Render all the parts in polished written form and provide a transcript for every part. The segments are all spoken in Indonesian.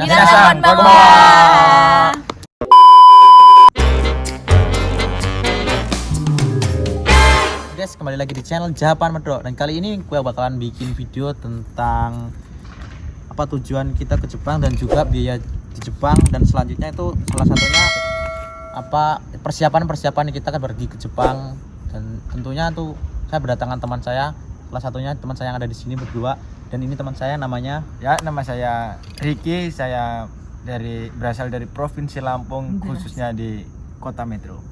Minasan konbanwa. Guys, kembali lagi di channel Japan Medok. Dan kali ini gue bakalan bikin video tentang apa tujuan kita ke Jepang dan juga biaya di Jepang, dan selanjutnya itu salah satunya apa persiapan kita kan pergi ke Jepang. Dan tentunya tuh saya berdatangan teman saya, salah satunya teman saya yang ada di sini berdua. Dan ini teman saya namanya, nama saya Ricky, saya berasal dari Provinsi Lampung, khususnya di Kota Metro.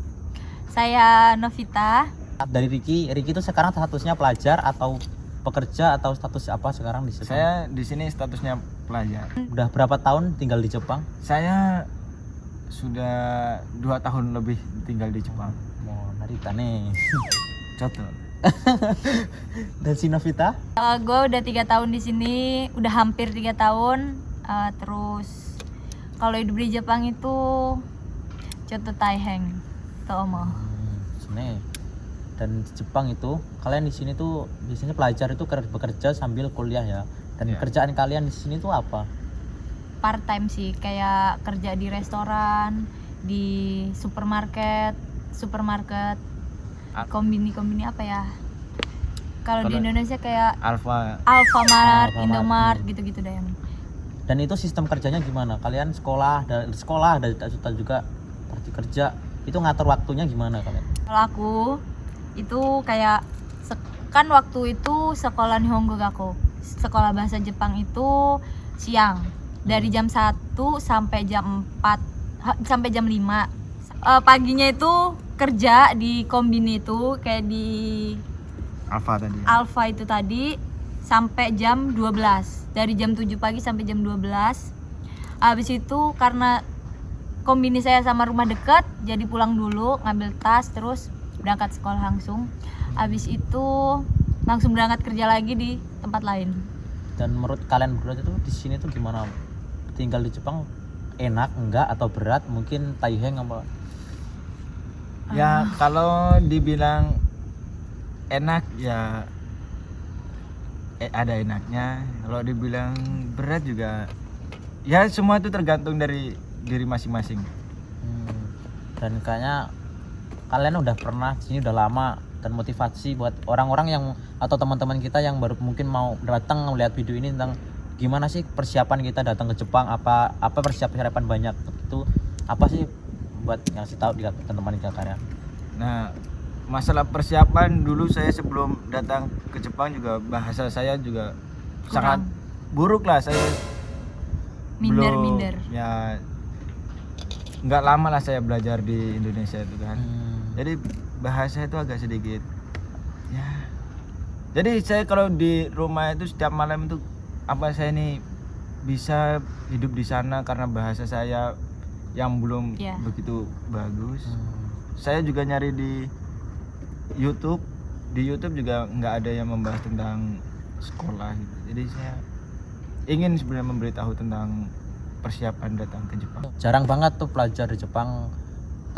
Saya Novita. Dari Ricky itu sekarang statusnya pelajar atau pekerja atau status apa sekarang di Jepang? Saya di sini statusnya pelajar. Udah berapa tahun tinggal di Jepang? Saya sudah 2 tahun lebih tinggal di Jepang. Mau narita nih. Contoh. Dan si Novita? Gue udah 3 tahun di sini, udah hampir 3 tahun. Terus kalau hidup di Jepang itu contoh taiheng, tomo. Sini. Dan di Jepang itu kalian di sini tuh biasanya pelajar itu bekerja sambil kuliah ya. Dan kerjaan kalian di sini tuh apa? Part time sih, kayak kerja di restoran, di supermarket, kombini apa ya? Kalau di Indonesia kayak Alfamart, Indomart gitu-gitu deh. Dan itu sistem kerjanya gimana? Kalian sekolah dari juga pergi kerja, itu ngatur waktunya gimana kalian? Kalau aku itu kayak kan waktu itu sekolah Nihongo Gakko, sekolah bahasa Jepang itu siang dari jam 1 sampai jam 4 sampai jam 5. Paginya itu kerja di kombini itu kayak di Alfa itu tadi sampai jam 12. Dari jam 7 pagi sampai jam 12. Habis itu karena kombini saya sama rumah dekat, jadi pulang dulu, ngambil tas, terus berangkat sekolah langsung. Habis itu langsung berangkat kerja lagi di tempat lain. Dan menurut kalian berdua itu di sini tuh gimana? Tinggal di Jepang enak enggak atau berat? Mungkin taiheng apa? Ya kalau dibilang enak ya ada enaknya. Kalau dibilang berat juga ya semua itu tergantung dari diri masing-masing. Dan kayaknya kalian udah pernah di sini udah lama, dan motivasi buat orang-orang yang atau teman-teman kita yang baru mungkin mau datang melihat video ini tentang gimana sih persiapan kita datang ke Jepang, apa persiapan banyak itu apa sih buat ngasih tahu di teman-teman kita kalian. Nah, masalah persiapan dulu saya sebelum datang ke Jepang juga bahasa saya juga sangat buruk lah. Saya minder ya nggak lama lah saya belajar di Indonesia itu kan. Jadi bahasa itu agak sedikit ya. Jadi saya kalau di rumah itu setiap malam itu apa saya ini bisa hidup di sana karena bahasa saya yang belum begitu bagus. Saya juga nyari di YouTube juga nggak ada yang membahas tentang sekolah gitu. Jadi saya ingin sebenarnya memberitahu tentang persiapan datang ke Jepang. Jarang banget tuh pelajar di Jepang,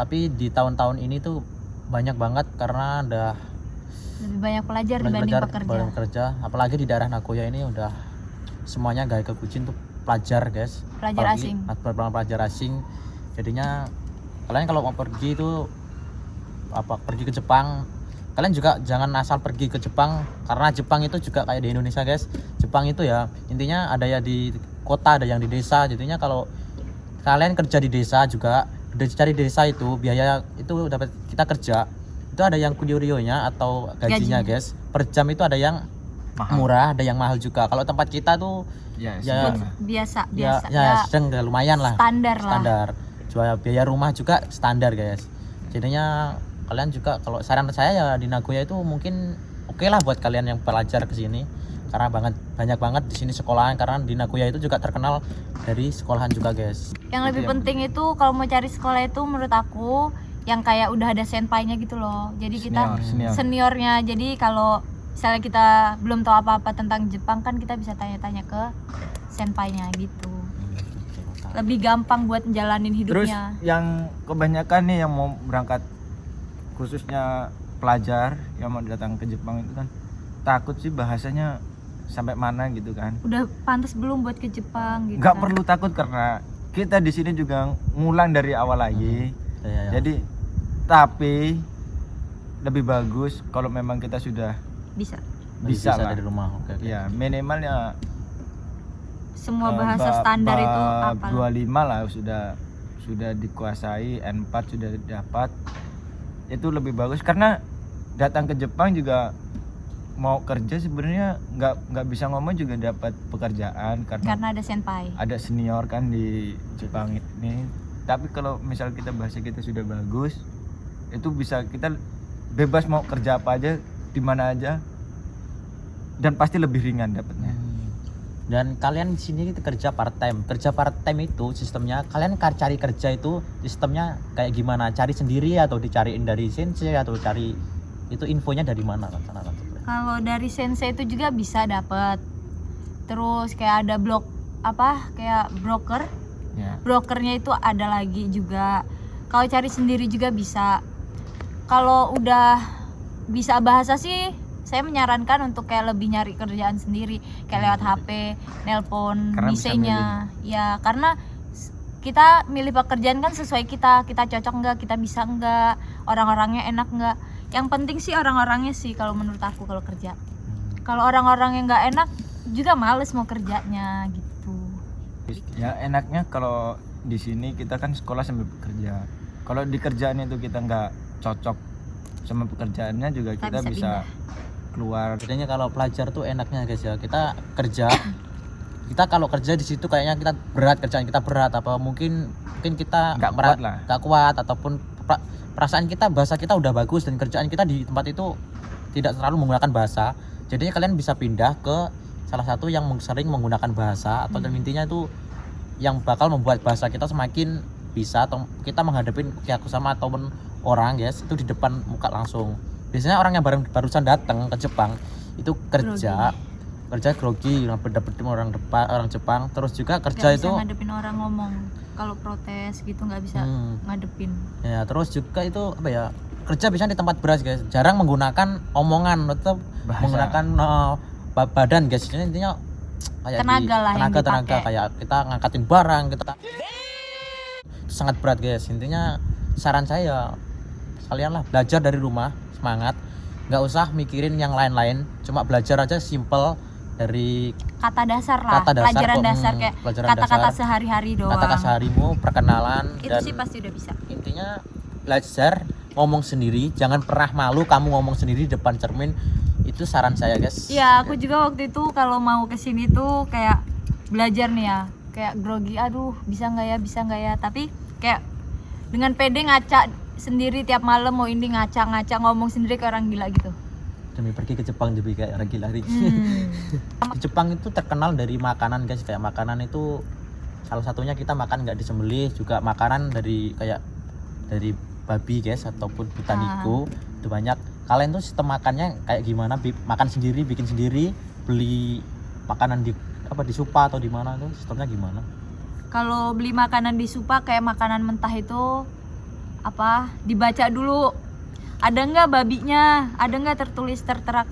tapi di tahun-tahun ini tuh banyak banget karena udah lebih banyak pelajar dibanding pekerja. Apalagi di daerah Nagoya ini udah semuanya gaya kekucing tuh pelajar guys, pelajar asing. Jadinya kalian kalau mau pergi itu pergi ke Jepang, kalian juga jangan asal pergi ke Jepang, karena Jepang itu juga kayak di Indonesia guys. Jepang itu ya intinya ada ya di kota, ada yang di desa. Jadinya kalau kalian kerja di desa juga, dari desa itu biaya itu dapat kita kerja itu ada yang kurionya atau gajinya guys, per jam itu ada yang murah, ada yang mahal juga. Kalau tempat kita tuh biasa sedang lumayan lah, standar. Jual biaya rumah juga standar guys. Jadinya kalian juga kalau saran saya ya di Nagoya itu mungkin oke lah buat kalian yang pelajar ke sini, karena banyak banget di sini sekolahan, karena di Nagoya itu juga terkenal dari sekolahan juga guys. Yang lebih penting itu kalau mau cari sekolah itu menurut aku yang kayak udah ada senpainya gitu loh. Jadi kita seniornya. Jadi kalau misalnya kita belum tahu apa-apa tentang Jepang kan kita bisa tanya-tanya ke senpainya gitu. Lebih gampang buat menjalanin hidupnya. Terus yang kebanyakan nih yang mau berangkat, khususnya pelajar yang mau datang ke Jepang itu kan takut sih bahasanya sampai mana gitu kan. Udah pantas belum buat ke Jepang gitu. Nggak kan. perlu takut karena kita di sini juga ngulang dari awal lagi. Ya. Jadi tapi lebih bagus kalau memang kita sudah Bisa. bisa lah. dari rumah. Oke. Ya minimalnya Semua bahasa standar itu apa? 25 lah sudah dikuasai, N4 sudah dapat. Itu lebih bagus karena datang ke Jepang juga mau kerja sebenarnya nggak bisa ngomong juga dapat pekerjaan Karena ada senpai. ada senior kan di Jepang ini. Tapi kalau misal kita bahasa kita sudah bagus, itu bisa kita bebas mau kerja apa aja di mana aja dan pasti lebih ringan dapatnya. Dan kalian di sini kerja part time. Kerja part time itu sistemnya kalian cari kerja itu sistemnya kayak gimana? Cari sendiri atau dicariin dari sensei atau cari itu infonya dari mana kan? Kalau dari sensei itu juga bisa dapat. Terus kayak ada kayak broker. Ya. Brokernya itu ada lagi juga. Kalau cari sendiri juga bisa. Kalau udah bisa bahasa sih saya menyarankan untuk kayak lebih nyari kerjaan sendiri, kayak lewat HP, nelpon Karena bisa misenya. Ya, karena kita milih pekerjaan kan sesuai kita cocok enggak, kita bisa enggak, orang-orangnya enak enggak. Yang penting sih orang-orangnya sih kalau menurut aku kalau kerja. Kalau orang-orang yang enggak enak juga males mau kerjanya gitu. Ya enaknya kalau di sini kita kan sekolah sambil bekerja. Kalau di kerjaan itu kita nggak cocok sama pekerjaannya juga kita bisa keluar. Bedanya kalau pelajar tuh enaknya guys ya, kita kerja kita kalau kerja di situ kayaknya kita berat, kerjaan kita berat, apa mungkin kita nggak kuat ataupun perasaan kita, bahasa kita udah bagus dan kerjaan kita di tempat itu tidak terlalu menggunakan bahasa. Jadinya kalian bisa pindah ke salah satu yang sering menggunakan bahasa atau intinya itu yang bakal membuat bahasa kita semakin bisa, atau kita menghadapi pihak sama ataupun orang guys itu di depan muka langsung. Biasanya orang yang barusan datang ke Jepang itu kerja grogi, ngadepin orang Jepang, terus juga kerja gak itu bisa ngadepin orang ngomong, kalau protes gitu nggak bisa ngadepin. Ya terus juga itu apa ya, kerja biasanya di tempat beras guys, jarang menggunakan omongan, tetap menggunakan badan guys. Jadi intinya kayak tenaga kayak kita ngangkatin barang kita itu sangat berat guys. Intinya saran saya kalian lah belajar dari rumah, semangat, nggak usah mikirin yang lain-lain, cuma belajar aja simple dari kata dasar lah, pelajaran dasar kayak kata-kata sehari-hari doang, kata-kata seharimu, perkenalan, itu dan sih pasti udah bisa. Intinya belajar ngomong sendiri, jangan pernah malu kamu ngomong sendiri di depan cermin. Itu saran saya guys. Iya, aku juga waktu itu kalau mau kesini tuh kayak belajar nih ya, kayak grogi, aduh bisa nggak ya, tapi kayak dengan pede ngaca sendiri tiap malam, mau ini ngaca ngomong sendiri kayak orang gila gitu. Demi pergi ke Jepang jadi kayak orang gila nih. Di Jepang itu terkenal dari makanan guys, kayak makanan itu salah satunya kita makan nggak disembelih, juga makanan dari babi guys ataupun botanico itu banyak. Kalian tuh sistem makannya kayak gimana? Makan sendiri, bikin sendiri, beli makanan di Supa atau di mana tuh sistemnya gimana? Kalau beli makanan di Supa kayak makanan mentah itu dibaca dulu, ada nggak babinya, ada nggak tertulis tertera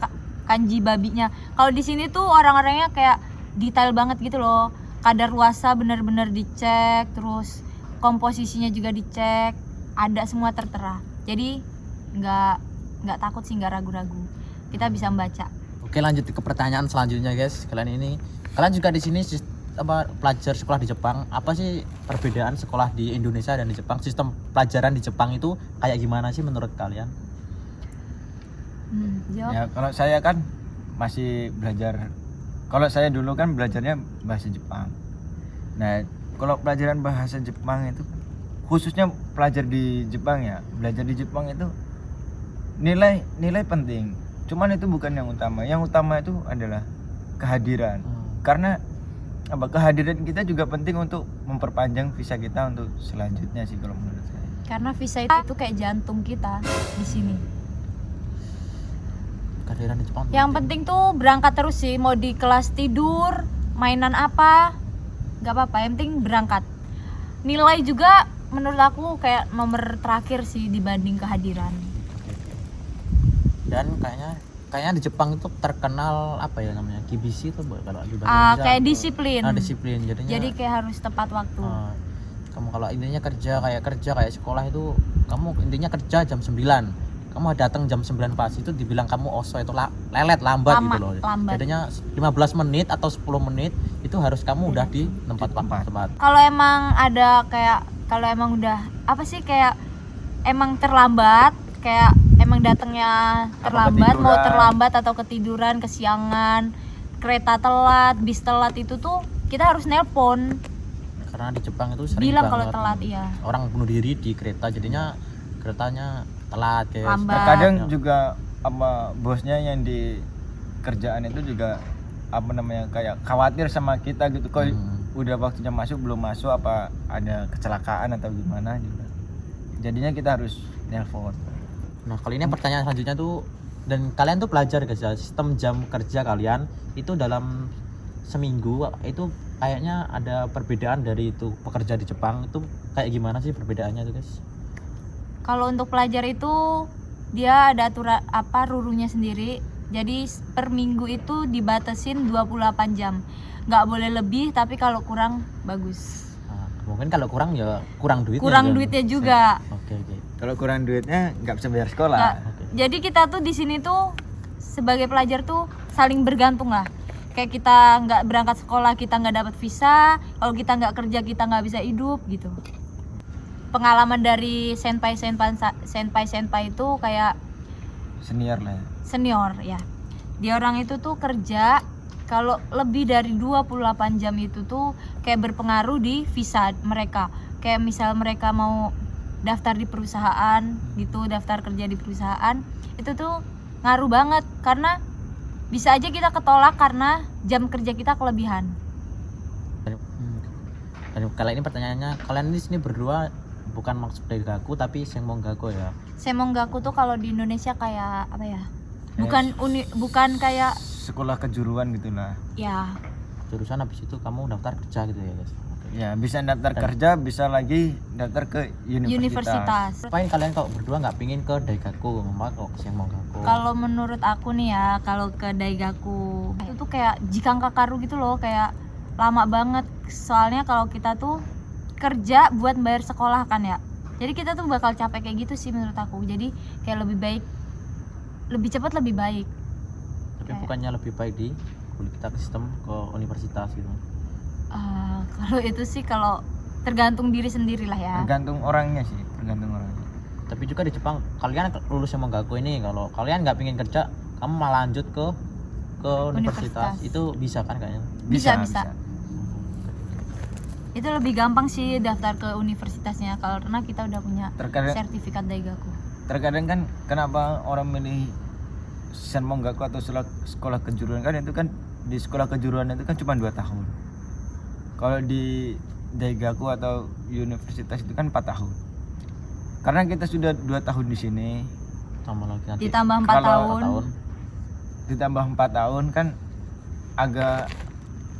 kanji babinya. Kalau di sini tuh orang-orangnya kayak detail banget gitu loh, kadar luasa benar-benar dicek, terus komposisinya juga dicek, ada semua tertera. Jadi nggak takut sih, nggak ragu-ragu, kita bisa membaca. Oke, lanjut ke pertanyaan selanjutnya guys. Kalian juga di sini pelajar sekolah di Jepang, apa sih perbedaan sekolah di Indonesia dan di Jepang? Sistem pelajaran di Jepang itu kayak gimana sih menurut kalian? Ya kalau saya kan masih belajar, kalau saya dulu kan belajarnya bahasa Jepang. Nah kalau pelajaran bahasa Jepang itu khususnya belajar di Jepang itu nilai penting, cuman itu bukan yang utama. Yang utama itu adalah kehadiran. Karena kehadiran kita juga penting untuk memperpanjang visa kita untuk selanjutnya sih kalau menurut saya. Karena visa itu kayak jantung kita di sini. Kehadiran di Jepang. Yang penting tuh berangkat terus sih, mau di kelas tidur, mainan apa, nggak apa-apa. Yang penting berangkat. Nilai juga menurut aku kayak nomor terakhir sih dibanding kehadiran. Dan kayaknya kayaknya di Jepang itu terkenal apa ya namanya, KBC itu kalau di bahasa Indonesia kayak disiplin. Disiplin jadinya. Jadi kayak harus tepat waktu. Kamu kalau intinya kerja kayak sekolah itu, kamu intinya kerja jam 9, kamu datang jam 9 pas, itu dibilang kamu oso itu lambat gitu loh. Jadinya 15 menit atau 10 menit itu harus kamu udah di tempat. Kalau emang ada kayak, kalau emang udah apa sih, kayak emang terlambat, kayak emang datangnya terlambat, mau terlambat atau ketiduran, kesiangan, kereta telat, bis telat, itu tuh kita harus nelpon. Karena di Jepang itu sering bilang banget kalau telat, iya. Orang bunuh diri di kereta, jadinya keretanya telat guys. Terkadang juga sama bosnya yang di kerjaan itu juga apa namanya, kayak khawatir sama kita gitu, kok udah waktunya masuk belum masuk, apa ada kecelakaan atau gimana juga. Jadinya kita harus nelpon. Nah kali ini pertanyaan selanjutnya tuh, dan kalian tuh pelajar guys ya, sistem jam kerja kalian itu dalam seminggu itu kayaknya ada perbedaan dari itu pekerja di Jepang, itu kayak gimana sih perbedaannya tuh guys? Kalau untuk pelajar itu dia ada aturan rurunya sendiri. Jadi per minggu itu dibatasin 28 jam. Nggak boleh lebih, tapi kalau kurang bagus. Nah, mungkin kalau kurang ya kurang duitnya. Duitnya juga. Oke. Kalau kurang duitnya nggak bisa bayar sekolah. Jadi kita tuh di sini tuh sebagai pelajar tuh saling bergantung lah. Kayak kita nggak berangkat sekolah, kita nggak dapat visa. Kalau kita nggak kerja, kita nggak bisa hidup gitu. Pengalaman dari senpai itu kayak Senior lah ya. Senior ya. Dia orang itu tuh kerja kalau lebih dari 28 jam itu tuh kayak berpengaruh di visa mereka. Kayak misal mereka mau daftar di perusahaan gitu, daftar kerja di perusahaan, itu tuh ngaruh banget karena bisa aja kita ketolak karena jam kerja kita kelebihan. Dan kali ini pertanyaannya, kalian di sini berdua bukan maksud Daigaku tapi Senmongaku ya. Senmongaku tuh kalau di Indonesia kayak apa ya? Bukan kayak sekolah kejuruan gitulah. Ya. Jurusan habis itu kamu daftar kerja gitu ya guys. Ya bisa daftar kerja, bisa lagi daftar ke universitas. Universitas. Ngapain kalian kalau berdua nggak pingin ke Daigaku, malah kok ke Senmongaku? Kalau menurut aku nih ya, kalau ke Daigaku itu tuh kayak Jikang Kakaru gitu loh, kayak lama banget. Soalnya kalau kita tuh kerja buat bayar sekolah kan ya, jadi kita tuh bakal capek kayak gitu sih menurut aku. Jadi kayak lebih baik, lebih cepat lebih baik. Tapi kayak, bukannya lebih baik di kuliah kita ke sistem ke universitas gitu? Kalau itu sih kalau tergantung diri sendiri lah ya. Tergantung orangnya sih, tergantung orangnya. Tapi juga di Jepang kalian lulus Senmongaku ini, kalau kalian nggak pingin kerja, kamu malah lanjut ke universitas. Itu bisa kan kayaknya? Bisa. Itu lebih gampang sih daftar ke universitasnya karena kita udah punya sertifikat Daigaku. Terkadang kan kenapa orang milih Senmongaku atau sekolah kejuruan, kan itu kan di sekolah kejuruan itu kan cuma 2 tahun. Kalau di Daigaku atau universitas itu kan 4 tahun. Karena kita sudah 2 tahun di sini, ditambah 4 tahun. Ditambah 4 tahun kan agak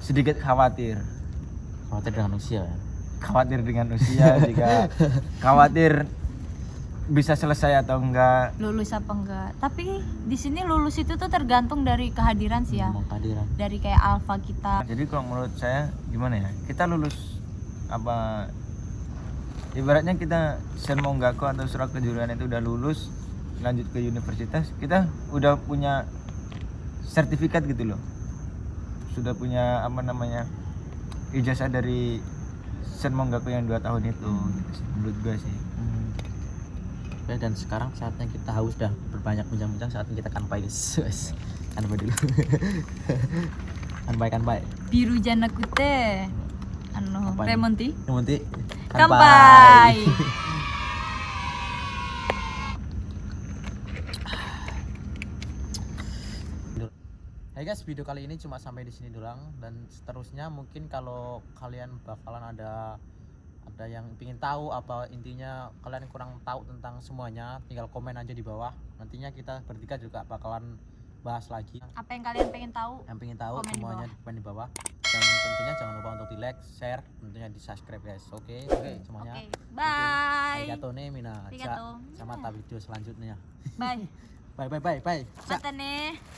sedikit khawatir dengan usia ya? Khawatir dengan usia juga khawatir bisa selesai atau enggak, lulus apa enggak. Tapi di sini lulus itu tuh tergantung dari kehadiran sih ya. Kehadiran. Dari kayak alfa kita. Jadi kalau menurut saya gimana ya, kita lulus apa, ibaratnya kita Senmongaku atau surat kejuruan itu udah lulus, lanjut ke universitas, kita udah punya sertifikat gitu loh, sudah punya apa namanya, ijazah dari Senmongaku yang 2 tahun itu gitu sih, menurut gue sih. Oke, dan sekarang saatnya kita haus dah berbanyak bincang-bincang, saatnya kita kanpai guys. Kanpai dulu. kanpai. Biru janakute remonti. Kanpai. Hai guys, video kali ini cuma sampai di sini doang, dan seterusnya mungkin kalau kalian bakalan ada yang ingin tahu apa intinya kalian kurang tahu tentang semuanya, tinggal komen aja di bawah. Nantinya kita bertiga juga bakalan bahas lagi apa yang kalian pengen tahu, semuanya komen di bawah. Dan tentunya jangan lupa untuk di like, share, tentunya di subscribe guys. Oke, semuanya. Bye. Arigato ne minasan. Sampai video selanjutnya. Bye. Bye bye bye bye. Mata nih.